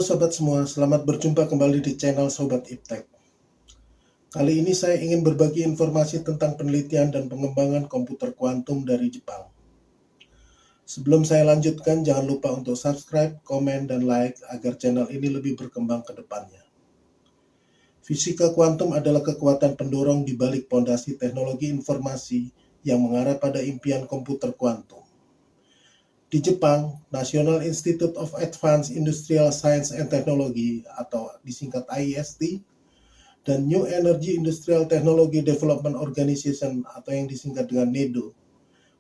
sobat semua, selamat berjumpa kembali di channel Sobat Iptek. Kali ini saya ingin berbagi informasi tentang penelitian dan pengembangan komputer kuantum dari Jepang. Sebelum saya lanjutkan, jangan lupa untuk subscribe, komen, dan like agar channel ini lebih berkembang ke depannya. Fisika kuantum adalah kekuatan pendorong di balik pondasi teknologi informasi yang mengarah pada impian komputer kuantum. Di Jepang, National Institute of Advanced Industrial Science and Technology atau disingkat IIST dan New Energy Industrial Technology Development Organization atau yang disingkat dengan NEDO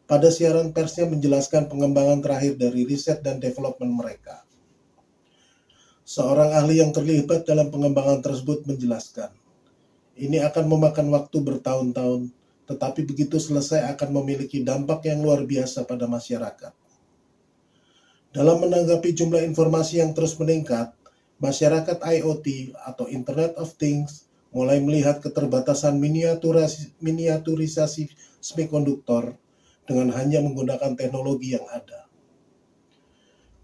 pada siaran persnya menjelaskan pengembangan terakhir dari riset dan development mereka. Seorang ahli yang terlibat dalam pengembangan tersebut menjelaskan, ini akan memakan waktu bertahun-tahun, tetapi begitu selesai akan memiliki dampak yang luar biasa pada masyarakat. Dalam menanggapi jumlah informasi yang terus meningkat, masyarakat IoT atau Internet of Things mulai melihat keterbatasan miniaturisasi semikonduktor dengan hanya menggunakan teknologi yang ada.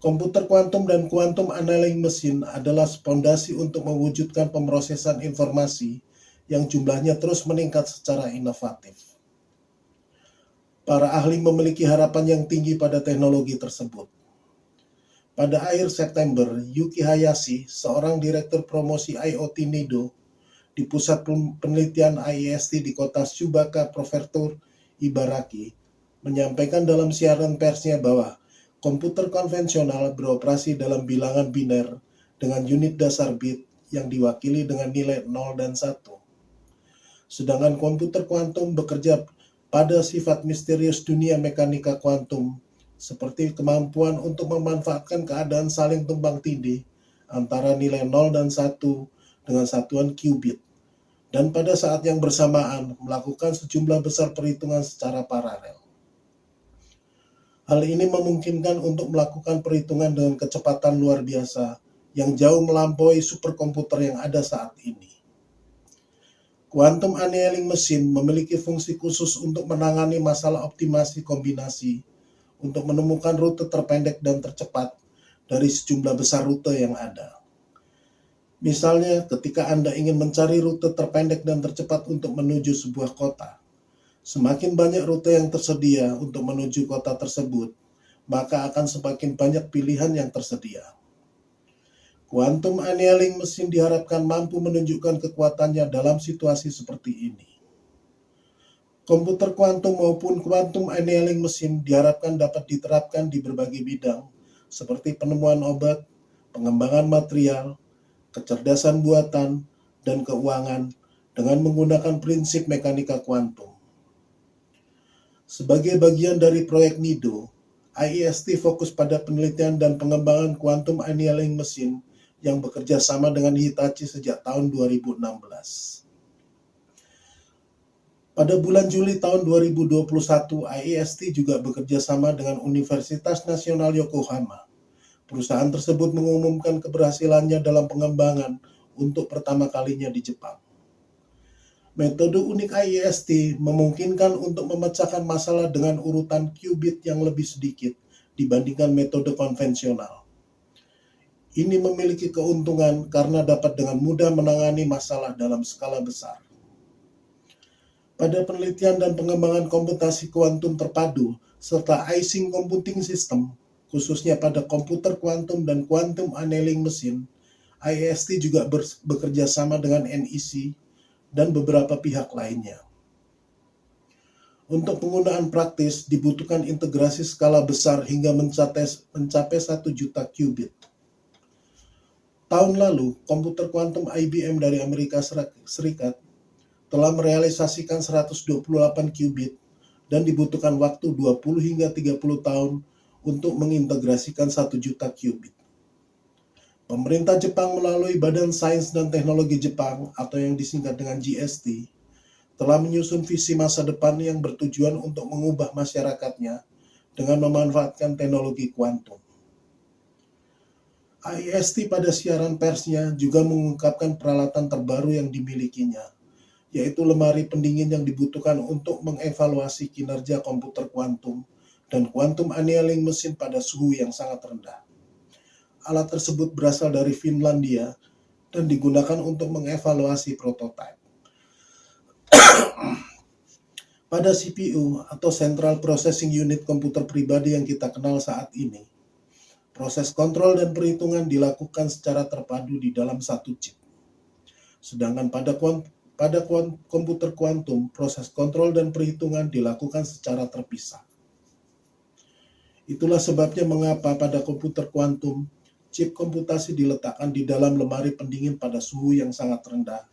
Komputer kuantum dan quantum annealing machine adalah fondasi untuk mewujudkan pemrosesan informasi yang jumlahnya terus meningkat secara inovatif. Para ahli memiliki harapan yang tinggi pada teknologi tersebut. Pada akhir September, Yuki Hayashi, seorang direktur promosi IoT NEDO di pusat penelitian IIST di kota Tsubaka Prefektur Ibaraki, menyampaikan dalam siaran persnya bahwa komputer konvensional beroperasi dalam bilangan biner dengan unit dasar bit yang diwakili dengan nilai 0 dan 1. Sedangkan komputer kuantum bekerja pada sifat misterius dunia mekanika kuantum, seperti kemampuan untuk memanfaatkan keadaan saling tumpang tindih antara nilai 0 dan 1 dengan satuan qubit, dan pada saat yang bersamaan melakukan sejumlah besar perhitungan secara paralel. Hal ini memungkinkan untuk melakukan perhitungan dengan kecepatan luar biasa yang jauh melampaui superkomputer yang ada saat ini. Quantum annealing machine memiliki fungsi khusus untuk menangani masalah optimasi kombinasi untuk menemukan rute terpendek dan tercepat dari sejumlah besar rute yang ada. Misalnya, ketika Anda ingin mencari rute terpendek dan tercepat untuk menuju sebuah kota, semakin banyak rute yang tersedia untuk menuju kota tersebut, maka akan semakin banyak pilihan yang tersedia. Quantum annealing machine diharapkan mampu menunjukkan kekuatannya dalam situasi seperti ini. Komputer kuantum maupun quantum annealing machine diharapkan dapat diterapkan di berbagai bidang, seperti penemuan obat, pengembangan material, kecerdasan buatan, dan keuangan dengan menggunakan prinsip mekanika kuantum. Sebagai bagian dari proyek NEDO, IIST fokus pada penelitian dan pengembangan quantum annealing machine yang bekerja sama dengan Hitachi sejak tahun 2016. Pada bulan Juli tahun 2021, IIST juga bekerja sama dengan Universitas Nasional Yokohama. Perusahaan tersebut mengumumkan keberhasilannya dalam pengembangan untuk pertama kalinya di Jepang. Metode unik IIST memungkinkan untuk memecahkan masalah dengan urutan qubit yang lebih sedikit dibandingkan metode konvensional. Ini memiliki keuntungan karena dapat dengan mudah menangani masalah dalam skala besar. Pada penelitian dan pengembangan komputasi kuantum terpadu serta icing computing system, khususnya pada komputer kuantum dan quantum annealing machine, IIST juga bekerja sama dengan NEC dan beberapa pihak lainnya. Untuk penggunaan praktis dibutuhkan integrasi skala besar hingga mencapai 1 juta qubit. Tahun lalu, komputer kuantum IBM dari Amerika Serikat telah merealisasikan 128 qubit dan dibutuhkan waktu 20 hingga 30 tahun untuk mengintegrasikan 1 juta qubit. Pemerintah Jepang melalui Badan Sains dan Teknologi Jepang atau yang disingkat dengan GST telah menyusun visi masa depan yang bertujuan untuk mengubah masyarakatnya dengan memanfaatkan teknologi kuantum. IIST pada siaran persnya juga mengungkapkan peralatan terbaru yang dimilikinya, yaitu lemari pendingin yang dibutuhkan untuk mengevaluasi kinerja komputer kuantum dan quantum annealing machine pada suhu yang sangat rendah. alat tersebut berasal dari Finlandia dan digunakan untuk mengevaluasi prototipe. Pada CPU atau Central Processing Unit komputer pribadi yang kita kenal saat ini, proses kontrol dan perhitungan dilakukan secara terpadu di dalam satu chip. Sedangkan pada komputer kuantum, proses kontrol dan perhitungan dilakukan secara terpisah. Itulah sebabnya mengapa pada komputer kuantum, chip komputasi diletakkan di dalam lemari pendingin pada suhu yang sangat rendah,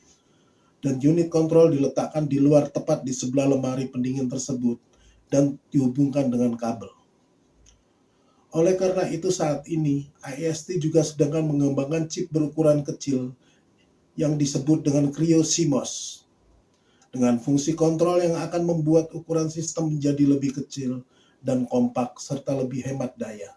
dan unit kontrol diletakkan di luar tepat di sebelah lemari pendingin tersebut dan dihubungkan dengan kabel. Oleh karena itu saat ini, IST juga sedang mengembangkan chip berukuran kecil yang disebut dengan Cryo CMOS, dengan fungsi kontrol yang akan membuat ukuran sistem menjadi lebih kecil dan kompak serta lebih hemat daya.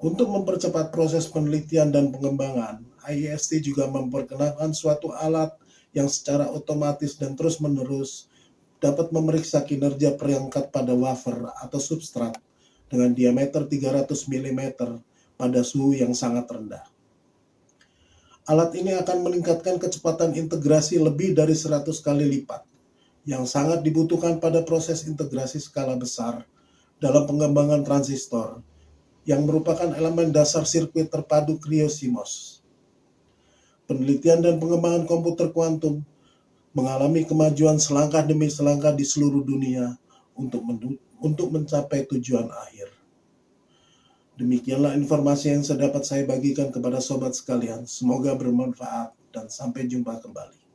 Untuk mempercepat proses penelitian dan pengembangan, IST juga memperkenalkan suatu alat yang secara otomatis dan terus-menerus dapat memeriksa kinerja perangkat pada wafer atau substrat dengan diameter 300 mm pada suhu yang sangat rendah. Alat ini akan meningkatkan kecepatan integrasi lebih dari 100 kali lipat, yang sangat dibutuhkan pada proses integrasi skala besar dalam pengembangan transistor, yang merupakan elemen dasar sirkuit terpadu Cryo CMOS. Penelitian dan pengembangan komputer kuantum mengalami kemajuan selangkah demi selangkah di seluruh dunia untuk mencapai tujuan akhir. Demikianlah informasi yang dapat saya bagikan kepada sobat sekalian. Semoga bermanfaat dan sampai jumpa kembali.